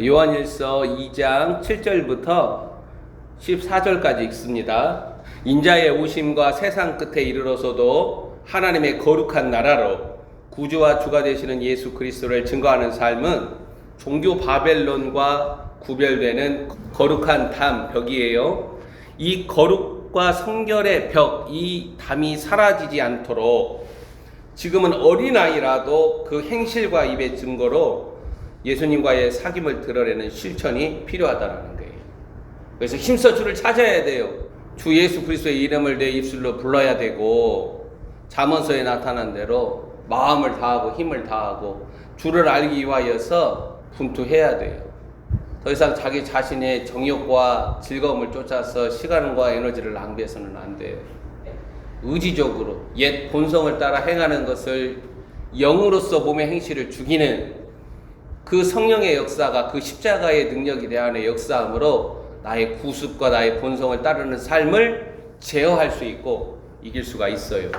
요한일서 2장 7절부터 14절까지 읽습니다. 인자의 오심과 세상 끝에 이르러서도 하나님의 거룩한 나라로 구주와 주가 되시는 예수 그리스도를 증거하는 삶은 종교 바벨론과 구별되는 거룩한 담, 벽이에요. 이 거룩과 성결의 벽, 이 담이 사라지지 않도록 지금은 어린아이라도 그 행실과 입의 증거로 예수님과의 사귐을 드러내는 실천이 필요하다는 거예요. 그래서 힘써 주를 찾아야 돼요. 주 예수 그리스도의 이름을 내 입술로 불러야 되고, 잠언서에 나타난 대로 마음을 다하고 힘을 다하고 주를 알기 위하여서 분투해야 돼요. 더 이상 자기 자신의 정욕과 즐거움을 쫓아서 시간과 에너지를 낭비해서는 안 돼요. 의지적으로 옛 본성을 따라 행하는 것을 영으로서 몸의 행실을 죽이는 그 성령의 역사가 그 십자가의 능력이 내 안에 역사함으로 나의 구습과 나의 본성을 따르는 삶을 제어할 수 있고 이길 수가 있어요.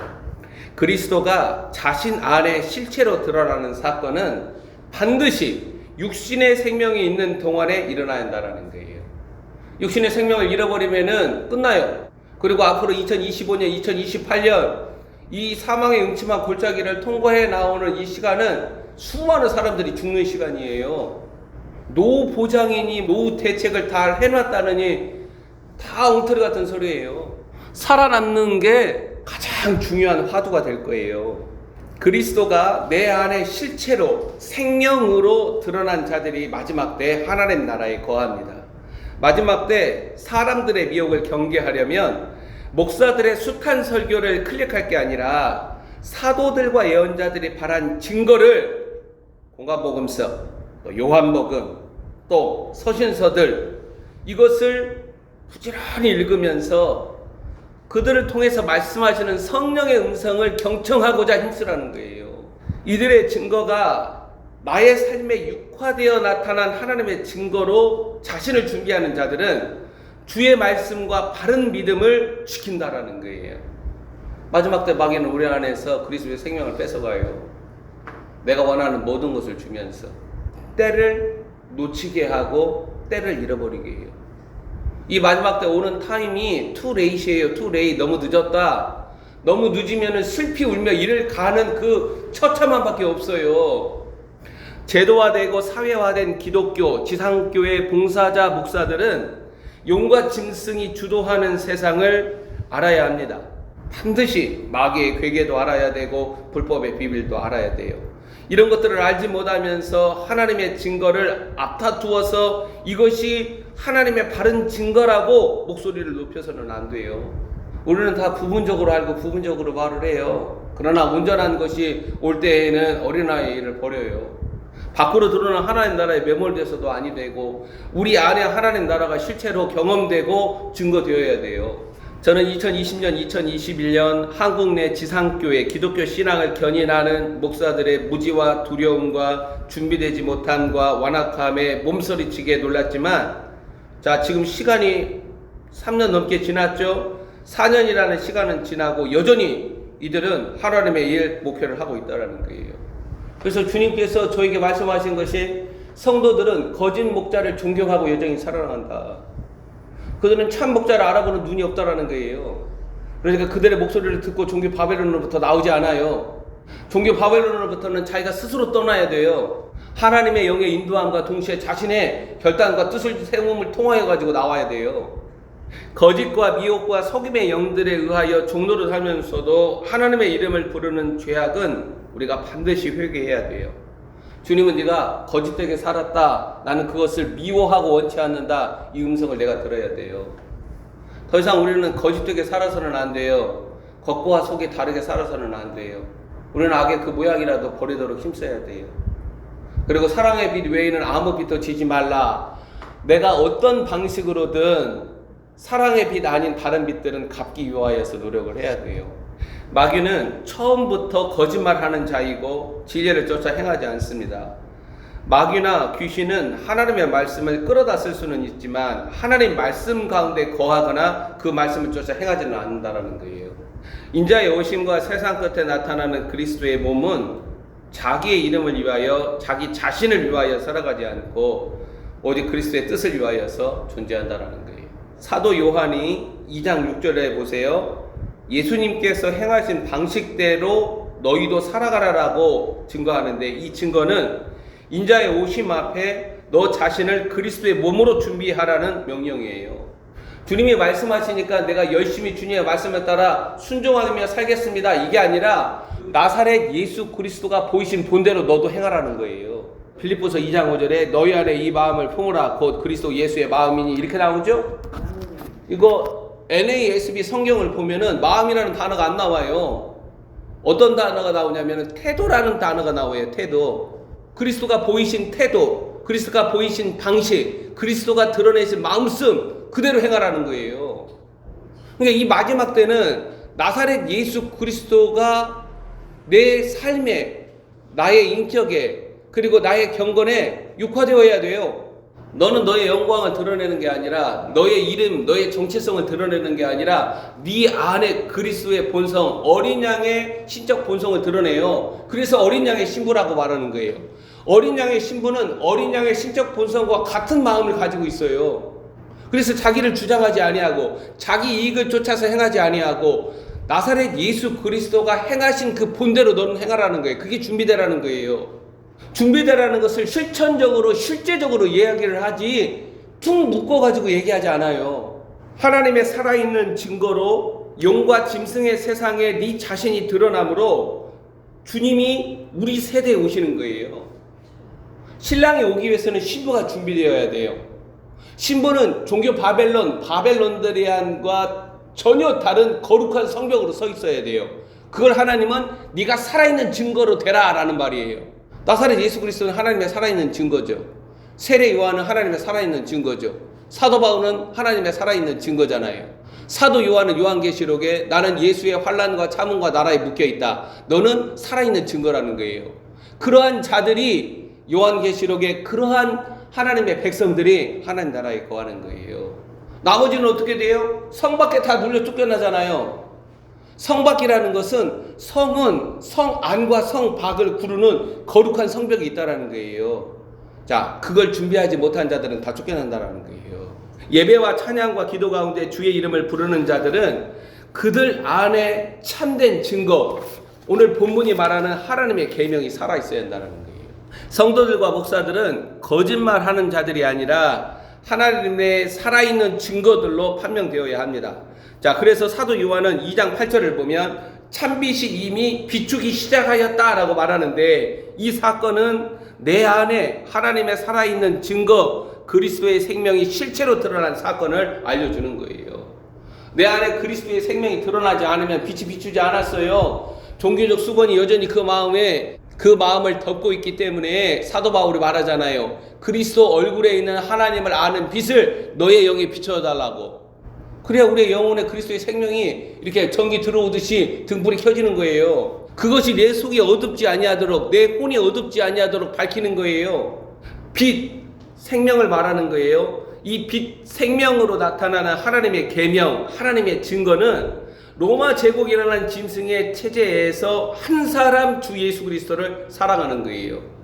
그리스도가 자신 안에 실체로 드러나는 사건은 반드시 육신의 생명이 있는 동안에 일어나야 한다는 거예요. 육신의 생명을 잃어버리면은 끝나요. 그리고 앞으로 2025년, 2028년 이 사망의 음침한 골짜기를 통과해 나오는 이 시간은 수많은 사람들이 죽는 시간이에요. 노후 보장이니 노후 대책을 다 해놨다느니 다 엉터리 같은 소리예요. 살아남는 게 가장 중요한 화두가 될 거예요. 그리스도가 내 안에 실체로 생명으로 드러난 자들이 마지막 때 하나님 나라에 거합니다. 마지막 때 사람들의 미혹을 경계하려면 목사들의 숱한 설교를 클릭할 게 아니라 사도들과 예언자들이 발한 증거를 공관복음서, 또 요한복음, 또 서신서들 이것을 부지런히 읽으면서 그들을 통해서 말씀하시는 성령의 음성을 경청하고자 힘쓰라는 거예요. 이들의 증거가 나의 삶에 육화되어 나타난 하나님의 증거로 자신을 준비하는 자들은 주의 말씀과 바른 믿음을 지킨다라는 거예요. 마지막 때 마귀는 우리 안에서 그리스도의 생명을 뺏어가요. 내가 원하는 모든 것을 주면서 때를 놓치게 하고 때를 잃어버리게 해요. 이 마지막 때 오는 타임이 too late이에요. too late. 너무 늦었다. 너무 늦으면 슬피 울며 이를 가는 그 처참함밖에 없어요. 제도화되고 사회화된 기독교, 지상교회 봉사자, 목사들은 용과 짐승이 주도하는 세상을 알아야 합니다. 반드시 마귀의 괴계도 알아야 되고 불법의 비밀도 알아야 돼요. 이런 것들을 알지 못하면서 하나님의 증거를 앞다투어서 이것이 하나님의 바른 증거라고 목소리를 높여서는 안 돼요. 우리는 다 부분적으로 알고 부분적으로 말을 해요. 그러나 온전한 것이 올 때에는 어린아이를 버려요. 밖으로 드러난 하나님 나라에 매몰돼서도 아니 되고 우리 안에 하나님 나라가 실체로 경험되고 증거되어야 돼요. 저는 2020년, 2021년 한국 내 지상교회 기독교 신앙을 견인하는 목사들의 무지와 두려움과 준비되지 못함과 완악함에 몸서리치게 놀랐지만, 자, 지금 시간이 3년 넘게 지났죠. 4년이라는 시간은 지나고 여전히 이들은 하나님의 일 목표를 하고 있다는 거예요. 그래서 주님께서 저에게 말씀하신 것이 성도들은 거짓 목자를 존경하고 여전히 살아나간다. 그들은 참 목자를 알아보는 눈이 없다라는 거예요. 그러니까 그들의 목소리를 듣고 종교 바벨론으로부터 나오지 않아요. 종교 바벨론으로부터는 자기가 스스로 떠나야 돼요. 하나님의 영의 인도함과 동시에 자신의 결단과 뜻을 세움을 통하여 가지고 나와야 돼요. 거짓과 미혹과 속임의 영들에 의하여 종로를 살면서도 하나님의 이름을 부르는 죄악은 우리가 반드시 회개해야 돼요. 주님은 네가 거짓되게 살았다. 나는 그것을 미워하고 원치 않는다. 이 음성을 내가 들어야 돼요. 더 이상 우리는 거짓되게 살아서는 안 돼요. 겉과 속이 다르게 살아서는 안 돼요. 우리는 악의 그 모양이라도 버리도록 힘써야 돼요. 그리고 사랑의 빛 외에는 아무 빛도 지지 말라. 내가 어떤 방식으로든 사랑의 빛 아닌 다른 빛들은 갚기 위하여서 노력을 해야 돼요. 마귀는 처음부터 거짓말하는 자이고 진리를 쫓아 행하지 않습니다. 마귀나 귀신은 하나님의 말씀을 끌어다 쓸 수는 있지만 하나님 말씀 가운데 거하거나 그 말씀을 쫓아 행하지는 않는다는 거예요. 인자의 오심과 세상 끝에 나타나는 그리스도의 몸은 자기의 이름을 위하여 자기 자신을 위하여 살아가지 않고 오직 그리스도의 뜻을 위하여서 존재한다라는 거예요. 사도 요한이 2장 6절에 보세요. 예수님께서 행하신 방식대로 너희도 살아가라라고 증거하는데, 이 증거는 인자의 오심 앞에 너 자신을 그리스도의 몸으로 준비하라는 명령이에요. 주님이 말씀하시니까 내가 열심히 주님의 말씀에 따라 순종하며 살겠습니다, 이게 아니라 나사렛 예수 그리스도가 보이신 본대로 너도 행하라는 거예요. 빌립보서 2장 5절에 너희 안에 이 마음을 품으라 곧 그리스도 예수의 마음이니, 이렇게 나오죠? 이거 NASB 성경을 보면은 마음이라는 단어가 안 나와요. 어떤 단어가 나오냐면은 태도라는 단어가 나와요. 태도. 그리스도가 보이신 태도, 그리스도가 보이신 방식, 그리스도가 드러내신 마음씀 그대로 행하라는 거예요. 그러니까 이 마지막 때는 나사렛 예수 그리스도가 내 삶에, 나의 인격에, 그리고 나의 경건에 육화되어야 돼요. 너는 너의 영광을 드러내는 게 아니라, 너의 이름, 너의 정체성을 드러내는 게 아니라 네 안에 그리스도의 본성, 어린 양의 신적 본성을 드러내요. 그래서 어린 양의 신부라고 말하는 거예요. 어린 양의 신부는 어린 양의 신적 본성과 같은 마음을 가지고 있어요. 그래서 자기를 주장하지 아니하고 자기 이익을 쫓아서 행하지 아니하고 나사렛 예수 그리스도가 행하신 그 본대로 너는 행하라는 거예요. 그게 준비되라는 거예요. 준비되라는 것을 실천적으로, 실제적으로 이야기를 하지 퉁 묶어가지고 얘기하지 않아요. 하나님의 살아있는 증거로 용과 짐승의 세상에 네 자신이 드러나므로 주님이 우리 세대에 오시는 거예요. 신랑이 오기 위해서는 신부가 준비되어야 돼요. 신부는 종교 바벨론들과 전혀 다른 거룩한 성벽으로 서 있어야 돼요. 그걸 하나님은 네가 살아있는 증거로 되라 라는 말이에요. 나사렛 예수 그리스도는 하나님의 살아있는 증거죠. 세례 요한은 하나님의 살아있는 증거죠. 사도 바울은 하나님의 살아있는 증거잖아요. 사도 요한은 요한계시록에 나는 예수의 환난과 참음과 나라에 묶여있다, 너는 살아있는 증거라는 거예요. 그러한 자들이 요한계시록에 그러한 하나님의 백성들이 하나님 나라에 거하는 거예요. 나머지는 어떻게 돼요? 성 밖에 다 눌려 쫓겨나잖아요. 성 밖이라는 것은 성은 성 안과 성 밖을 구르는 거룩한 성벽이 있다라는 거예요. 자, 그걸 준비하지 못한 자들은 다 쫓겨난다라는 거예요. 예배와 찬양과 기도 가운데 주의 이름을 부르는 자들은 그들 안에 참된 증거, 오늘 본문이 말하는 하나님의 계명이 살아있어야 한다는 거예요. 성도들과 목사들은 거짓말하는 자들이 아니라 하나님의 살아있는 증거들로 판명되어야 합니다. 자, 그래서 사도 요한은 2장 8절을 보면 참빛이 이미 비추기 시작하였다라고 말하는데, 이 사건은 내 안에 하나님의 살아있는 증거, 그리스도의 생명이 실체로 드러난 사건을 알려주는 거예요. 내 안에 그리스도의 생명이 드러나지 않으면 빛이 비추지 않았어요. 종교적 수건이 여전히 그 마음을 덮고 있기 때문에 사도 바울이 말하잖아요. 그리스도 얼굴에 있는 하나님을 아는 빛을 너의 영에 비춰달라고. 그래야 우리의 영혼에 그리스도의 생명이 이렇게 전기 들어오듯이 등불이 켜지는 거예요. 그것이 내 속이 어둡지 아니하도록, 내 혼이 어둡지 아니하도록 밝히는 거예요. 빛, 생명을 말하는 거예요. 이 빛, 생명으로 나타나는 하나님의 계명, 하나님의 증거는 로마 제국이라는 짐승의 체제에서 한 사람 주 예수 그리스도를 사랑하는 거예요.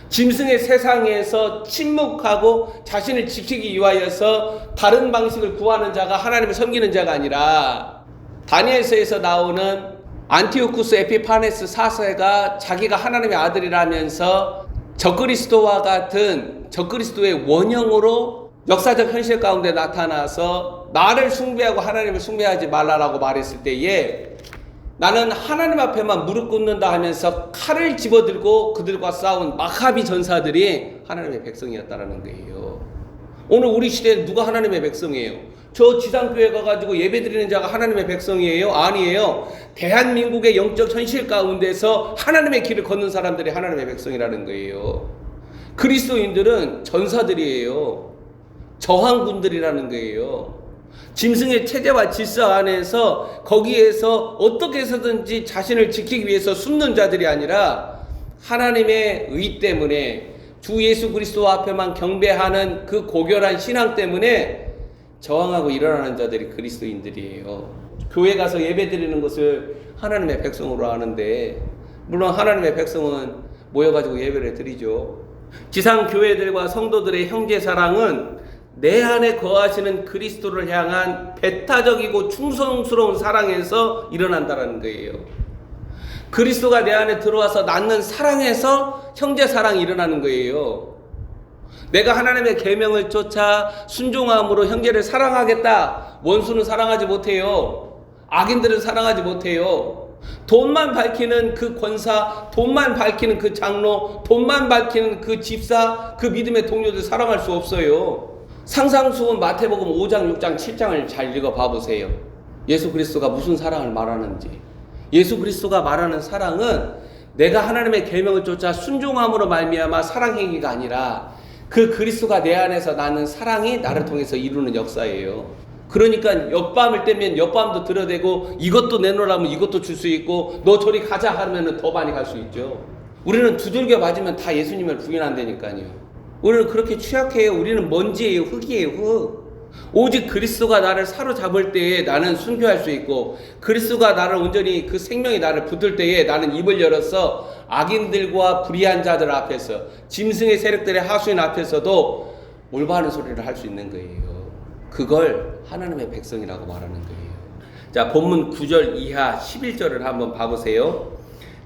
짐승의 세상에서 침묵하고 자신을 지키기 위하여서 다른 방식을 구하는 자가 하나님을 섬기는 자가 아니라, 다니엘서에서 나오는 안티오쿠스 에피파네스 4세가 자기가 하나님의 아들이라면서 적그리스도와 같은 적그리스도의 원형으로 역사적 현실 가운데 나타나서 나를 숭배하고 하나님을 숭배하지 말라라고 말했을 때에 나는 하나님 앞에만 무릎 꿇는다 하면서 칼을 집어들고 그들과 싸운 마카비 전사들이 하나님의 백성이었다라는 거예요. 오늘 우리 시대에 누가 하나님의 백성이에요? 저 지상교회 가가지고 예배드리는 자가 하나님의 백성이에요? 아니에요. 대한민국의 영적 현실 가운데서 하나님의 길을 걷는 사람들이 하나님의 백성이라는 거예요. 그리스도인들은 전사들이에요. 저항군들이라는 거예요. 짐승의 체제와 질서 안에서 거기에서 어떻게 해서든지 자신을 지키기 위해서 숨는 자들이 아니라 하나님의 의 때문에 주 예수 그리스도 앞에만 경배하는 그 고결한 신앙 때문에 저항하고 일어나는 자들이 그리스도인들이에요. 교회 가서 예배드리는 것을 하나님의 백성으로 아는데, 물론 하나님의 백성은 모여가지고 예배를 드리죠. 지상 교회들과 성도들의 형제 사랑은 내 안에 거하시는 그리스도를 향한 배타적이고 충성스러운 사랑에서 일어난다는 거예요. 그리스도가 내 안에 들어와서 낳는 사랑에서 형제 사랑이 일어나는 거예요. 내가 하나님의 계명을 쫓아 순종함으로 형제를 사랑하겠다. 원수는 사랑하지 못해요. 악인들은 사랑하지 못해요. 돈만 밝히는 그 권사, 돈만 밝히는 그 장로, 돈만 밝히는 그 집사, 그 믿음의 동료들 사랑할 수 없어요. 상상수훈 마태복음 5장, 6장, 7장을 잘 읽어봐 보세요. 예수 그리스도가 무슨 사랑을 말하는지. 예수 그리스도가 말하는 사랑은 내가 하나님의 계명을 쫓아 순종함으로 말미암아 사랑 행위가 아니라 그 그리스도가 내 안에서 나는 사랑이 나를 통해서 이루는 역사예요. 그러니까 엿밤을 떼면 엿밤도 들여대고 이것도 내놓으라면 이것도 줄 수 있고 너 저리 가자 하면 더 많이 갈 수 있죠. 우리는 두들겨 맞으면 다 예수님을 부인한다니까요. 우리는 그렇게 취약해요. 우리는 먼지예요. 흙이에요. 흙. 오직 그리스도가 나를 사로잡을 때에 나는 순교할 수 있고 그리스도가 나를 온전히 그 생명이 나를 붙들 때에 나는 입을 열어서 악인들과 불의한 자들 앞에서 짐승의 세력들의 하수인 앞에서도 올바른 소리를 할 수 있는 거예요. 그걸 하나님의 백성이라고 말하는 거예요. 자, 본문 9절 이하 11절을 한번 봐보세요.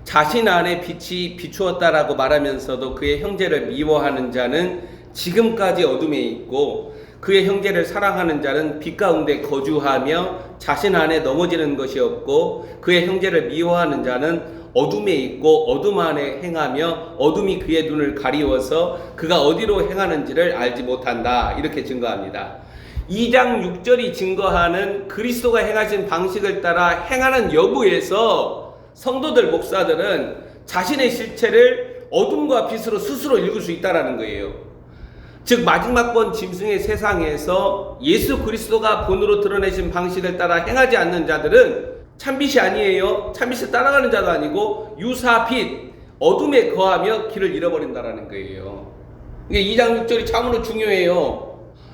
자신 안에 빛이 비추었다라고 말하면서도 그의 형제를 미워하는 자는 지금까지 어둠에 있고 그의 형제를 사랑하는 자는 빛 가운데 거주하며 자신 안에 넘어지는 것이 없고 그의 형제를 미워하는 자는 어둠에 있고 어둠 안에 행하며 어둠이 그의 눈을 가리워서 그가 어디로 행하는지를 알지 못한다. 이렇게 증거합니다. 2장 6절이 증거하는 그리스도가 행하신 방식을 따라 행하는 여부에서 성도들, 목사들은 자신의 실체를 어둠과 빛으로 스스로 읽을 수 있다는 거예요. 즉 마지막번 짐승의 세상에서 예수 그리스도가 본으로 드러내신 방식을 따라 행하지 않는 자들은 참빛이 아니에요. 참빛을 따라가는 자도 아니고 유사빛, 어둠에 거하며 길을 잃어버린다는 거예요. 이게 2장 6절이 참으로 중요해요.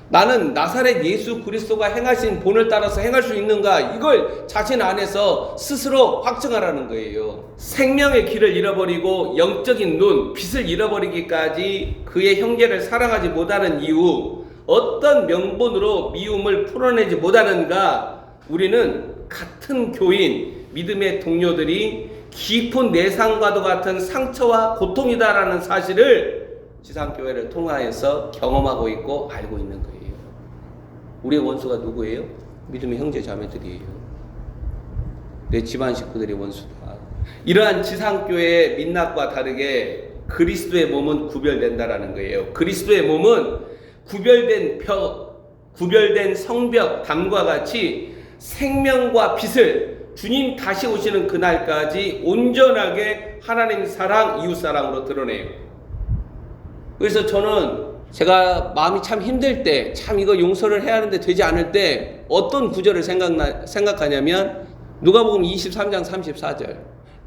나는 나사렛 예수 그리스도가 행하신 본을 따라서 행할 수 있는가, 이걸 자신 안에서 스스로 확증하라는 거예요. 생명의 길을 잃어버리고 영적인 눈, 빛을 잃어버리기까지 그의 형제를 사랑하지 못하는 이유, 어떤 명분으로 미움을 풀어내지 못하는가. 우리는 같은 교인, 믿음의 동료들이 깊은 내상과도 같은 상처와 고통이다라는 사실을 지상교회를 통하여서 경험하고 있고 알고 있는 거예요. 우리의 원수가 누구예요? 믿음의 형제 자매들이에요. 내 집안 식구들이 원수다. 이러한 지상교회의 민낯과 다르게 그리스도의 몸은 구별된다라는 거예요. 그리스도의 몸은 구별된 성벽, 담과 같이 생명과 빛을 주님 다시 오시는 그날까지 온전하게 하나님 사랑, 이웃 사랑으로 드러내요. 그래서 저는 제가 마음이 참 힘들 때, 참 이거 용서를 해야 하는데 되지 않을 때 어떤 구절을 생각하냐면 누가복음 23장 34절.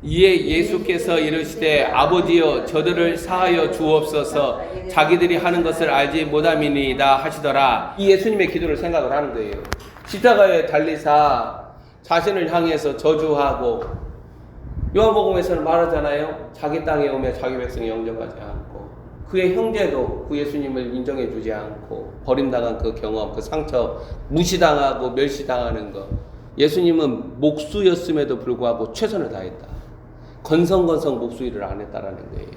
이에 예수께서 이르시되 아버지여 저들을 사하여 주옵소서 자기들이 하는 것을 알지 못함이니이다 하시더라. 이 예수님의 기도를 생각을 하는 거예요. 십자가에 달리사 자신을 향해서 저주하고, 요한복음에서는 말하잖아요. 자기 땅에 오며 자기 백성이 영접하지 않고 그의 형제도 그 예수님을 인정해 주지 않고 버림당한 그 경험, 그 상처, 무시당하고 멸시당하는 것. 예수님은 목수였음에도 불구하고 최선을 다했다. 건성건성 목수일을 안 했다라는 거예요.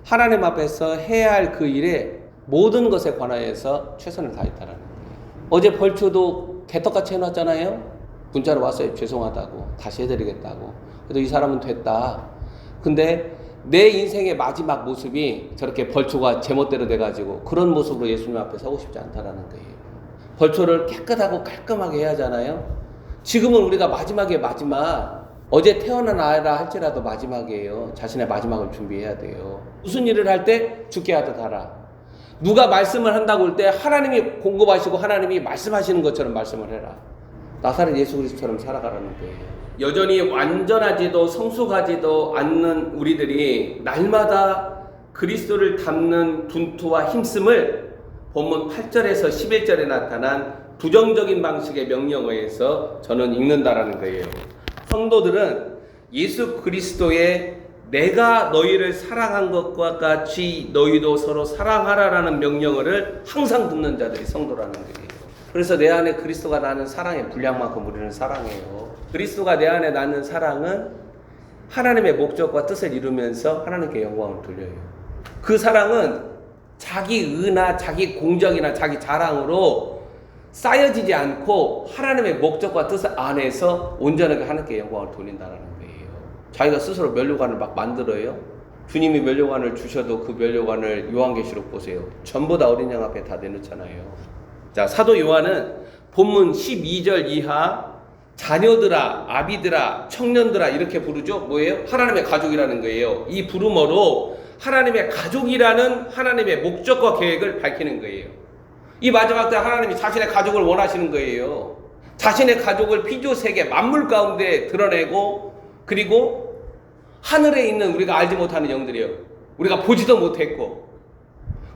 하나님 앞에서 해야 할 그 일에 모든 것에 관하여서 최선을 다했다라는 거예요. 어제 벌초도 개떡같이 해놨잖아요. 문자로 왔어요. 죄송하다고, 다시 해드리겠다고. 그래도 이 사람은 됐다. 근데 내 인생의 마지막 모습이 저렇게 벌초가 제멋대로 돼가지고 그런 모습으로 예수님 앞에 서고 싶지 않다라는 거예요. 벌초를 깨끗하고 깔끔하게 해야 하잖아요. 지금은 우리가 마지막에 마지막, 어제 태어난 아이라 할지라도 마지막이에요. 자신의 마지막을 준비해야 돼요. 무슨 일을 할 때 죽게 하듯 하라. 누가 말씀을 한다고 할 때 하나님이 공급하시고 하나님이 말씀하시는 것처럼 말씀을 해라. 나사렛 예수 그리스도처럼 살아가라는 거예요. 여전히 완전하지도 성숙하지도 않는 우리들이 날마다 그리스도를 닮는 분투와 힘씀을 본문 8절에서 11절에 나타난 부정적인 방식의 명령어에 의해서 저는 읽는다라는 거예요. 성도들은 예수 그리스도의 내가 너희를 사랑한 것과 같이 너희도 서로 사랑하라라는 명령어를 항상 듣는 자들이 성도라는 거예요. 그래서 내 안에 그리스도가 나는 사랑의 분량만큼 우리는 사랑해요. 그리스도가 내 안에 낳는 사랑은 하나님의 목적과 뜻을 이루면서 하나님께 영광을 돌려요. 그 사랑은 자기 의나 자기 공적이나 자기 자랑으로 쌓여지지 않고 하나님의 목적과 뜻 안에서 온전하게 하나님께 영광을 돌린다는 거예요. 자기가 스스로 면류관을 막 만들어요. 주님이 면류관을 주셔도 그 면류관을 요한계시록 보세요. 전부 다 어린 양 앞에 다 내놓잖아요. 자, 사도 요한은 본문 12절 이하 자녀들아, 아비들아, 청년들아 이렇게 부르죠. 뭐예요? 하나님의 가족이라는 거예요. 이 부르머로 하나님의 가족이라는 하나님의 목적과 계획을 밝히는 거예요. 이 마지막 때 하나님이 자신의 가족을 원하시는 거예요. 자신의 가족을 피조세계 만물 가운데 드러내고, 그리고 하늘에 있는 우리가 알지 못하는 영들이요, 우리가 보지도 못했고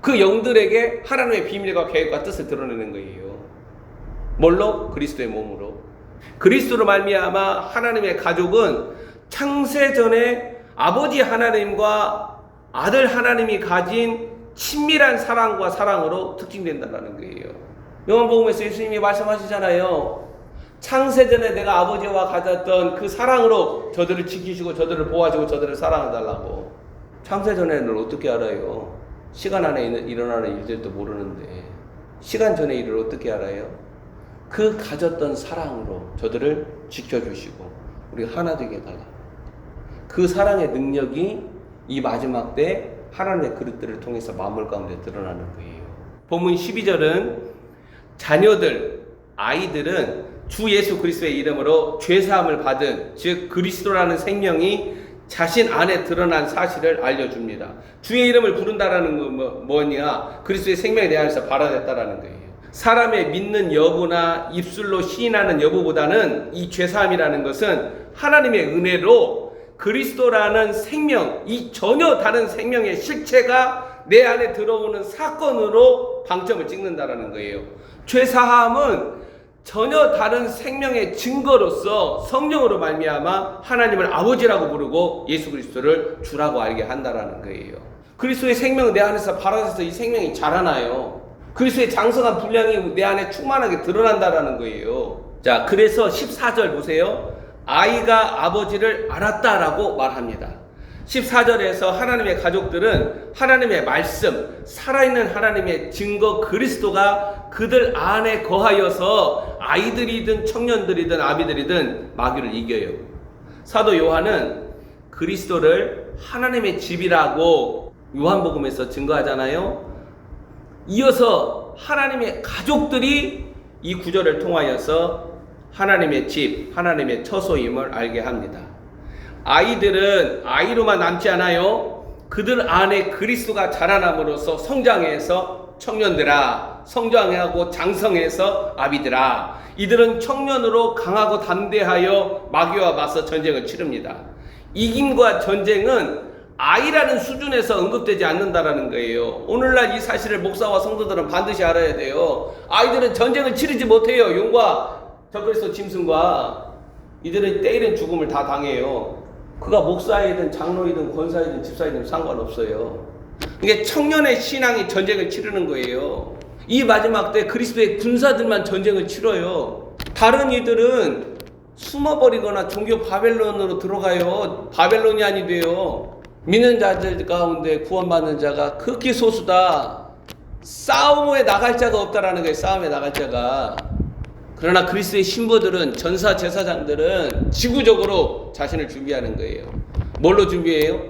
그 영들에게 하나님의 비밀과 계획과 뜻을 드러내는 거예요. 뭘로? 그리스도의 몸으로. 그리스도로 말미암아 하나님의 가족은 창세전에 아버지 하나님과 아들 하나님이 가진 친밀한 사랑과 사랑으로 특징된다는 거예요. 요한복음에서 예수님이 말씀하시잖아요. 창세전에 내가 아버지와 가졌던 그 사랑으로 저들을 지키시고 저들을 보호하시고 저들을 사랑해달라고. 창세전에는 어떻게 알아요? 시간 안에 일어나는 일들도 모르는데 시간 전의 일을 어떻게 알아요? 그 가졌던 사랑으로 저들을 지켜주시고 우리 하나 되게 해달라. 그 사랑의 능력이 이 마지막 때 하나님의 그릇들을 통해서 만물 가운데 드러나는 거예요. 본문 12절은 자녀들, 아이들은 주 예수 그리스도의 이름으로 죄사함을 받은, 즉 그리스도라는 생명이 자신 안에 드러난 사실을 알려줍니다. 주의 이름을 부른다라는 건 뭐냐? 그리스도의 생명이 내 안에서 발화됐다라는 거예요. 사람의 믿는 여부나 입술로 시인하는 여부보다는 이 죄사함이라는 것은 하나님의 은혜로 그리스도라는 생명, 이 전혀 다른 생명의 실체가 내 안에 들어오는 사건으로 방점을 찍는다라는 거예요. 죄사함은 전혀 다른 생명의 증거로서 성령으로 말미암아 하나님을 아버지라고 부르고 예수 그리스도를 주라고 알게 한다라는 거예요. 그리스도의 생명은 내 안에서 발화돼서 이 생명이 자라나요. 그리스도의 장성한 분량이 내 안에 충만하게 드러난다라는 거예요. 자, 그래서 14절 보세요. 아이가 아버지를 알았다라고 말합니다. 14절에서 하나님의 가족들은 하나님의 말씀, 살아있는 하나님의 증거 그리스도가 그들 안에 거하여서 아이들이든 청년들이든 아비들이든 마귀를 이겨요. 사도 요한은 그리스도를 하나님의 집이라고 요한복음에서 증거하잖아요. 이어서 하나님의 가족들이 이 구절을 통하여서 하나님의 집, 하나님의 처소임을 알게 합니다. 아이들은 아이로만 남지 않아요. 그들 안에 그리스도가 자라남으로써 성장해서 청년들아, 성장하고 장성해서 아비들아, 이들은 청년으로 강하고 담대하여 마귀와 맞서 전쟁을 치릅니다. 이김과 전쟁은 아이라는 수준에서 언급되지 않는다라는 거예요. 오늘날 이 사실을 목사와 성도들은 반드시 알아야 돼요. 아이들은 전쟁을 치르지 못해요. 용과 적그리스도 짐승과. 이들은 때이른 죽음을 다 당해요. 그가 목사이든 장로이든 권사이든 집사이든 상관없어요. 이게 청년의 신앙이 전쟁을 치르는 거예요. 이 마지막 때 그리스도의 군사들만 전쟁을 치러요. 다른 이들은 숨어버리거나 종교 바벨론으로 들어가요. 바벨론이 아니 돼요. 믿는 자들 가운데 구원받는 자가 극히 소수다. 싸움에 나갈 자가 없다라는 거예요. 싸움에 나갈 자가. 그러나 그리스도의 신부들은, 전사 제사장들은 지구적으로 자신을 준비하는 거예요. 뭘로 준비해요?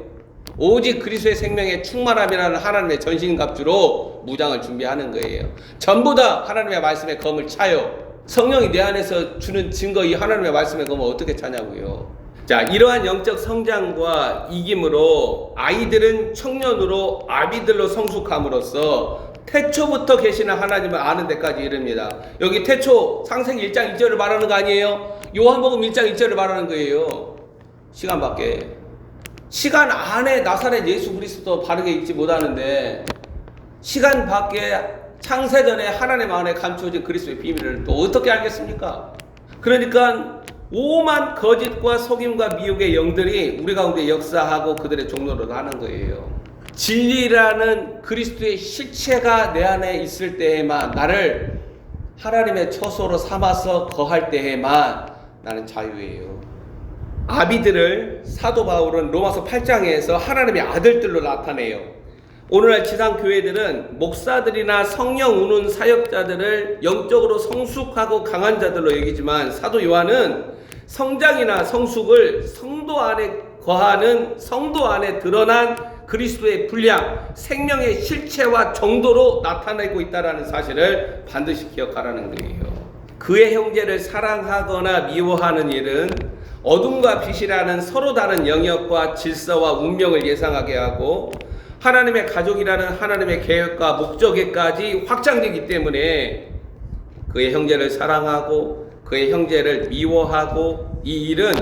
오직 그리스도의 생명의 충만함이라는 하나님의 전신갑주로 무장을 준비하는 거예요. 전부 다 하나님의 말씀의 검을 차요. 성령이 내 안에서 주는 증거, 이 하나님의 말씀의 검을 어떻게 차냐고요. 자, 이러한 영적 성장과 이김으로 아이들은 청년으로 아비들로 성숙함으로써 태초부터 계시는 하나님을 아는 데까지 이릅니다. 여기 태초 창세기 1장 1절을 말하는 거 아니에요? 요한복음 1장 1절을 말하는 거예요. 시간 밖에. 시간 안에 나사렛 예수 그리스도 바르게 읽지 못하는데 시간 밖에 창세전에 하나님 안에 감추어진 그리스도의 비밀을 또 어떻게 알겠습니까? 그러니까 오만 거짓과 속임과 미혹의 영들이 우리 가운데 역사하고 그들의 종로를 하는 거예요. 진리라는 그리스도의 실체가 내 안에 있을 때에만, 나를 하나님의 처소로 삼아서 거할 때에만 나는 자유예요. 아비들을 사도 바울은 로마서 8장에서 하나님의 아들들로 나타내요. 오늘날 지상 교회들은 목사들이나 성령 우는 사역자들을 영적으로 성숙하고 강한 자들로 여기지만, 사도 요한은 성장이나 성숙을 성도 안에 거하는, 성도 안에 드러난 그리스도의 분량, 생명의 실체와 정도로 나타내고 있다는 사실을 반드시 기억하라는 거예요. 그의 형제를 사랑하거나 미워하는 일은 어둠과 빛이라는 서로 다른 영역과 질서와 운명을 예상하게 하고, 하나님의 가족이라는 하나님의 계획과 목적에까지 확장되기 때문에, 그의 형제를 사랑하고 그의 형제를 미워하고, 이 일은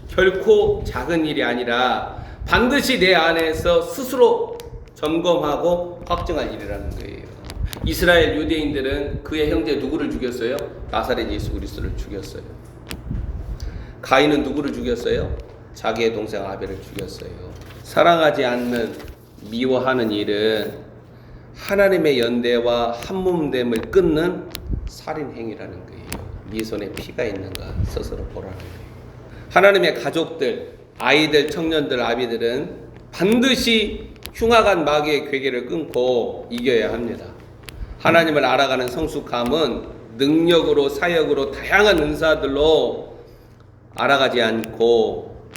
결코 작은 일이 아니라 반드시 내 안에서 스스로 점검하고 확증할 일이라는 거예요. 이스라엘 유대인들은 그의 형제 누구를 죽였어요? 나사렛 예수 그리스도를 죽였어요. 가인은 누구를 죽였어요? 자기의 동생 아벨을 죽였어요. 사랑하지 않는, 미워하는 일은 하나님의 연대와 한몸됨을 끊는 살인 행위라는 거예요. 네 손에 피가 있는가 스스로 보라는 거예요. 하나님의 가족들, 아이들, 청년들, 아비들은 반드시 흉악한 마귀의 괴계를 끊고 이겨야 합니다. 하나님을 알아가는 성숙함은 능력으로, 사역으로, 다양한 은사들로 알아가지 않고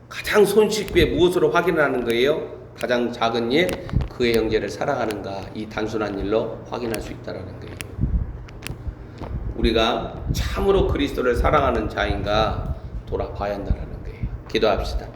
가장 손쉽게 무엇으로 확인하는 거예요? 가장 작은 일, 그의 형제를 사랑하는가, 이 단순한 일로 확인할 수 있다는 거예요. 우리가 참으로 그리스도를 사랑하는 자인가 돌아봐야 한다는 거예요. 기도합시다.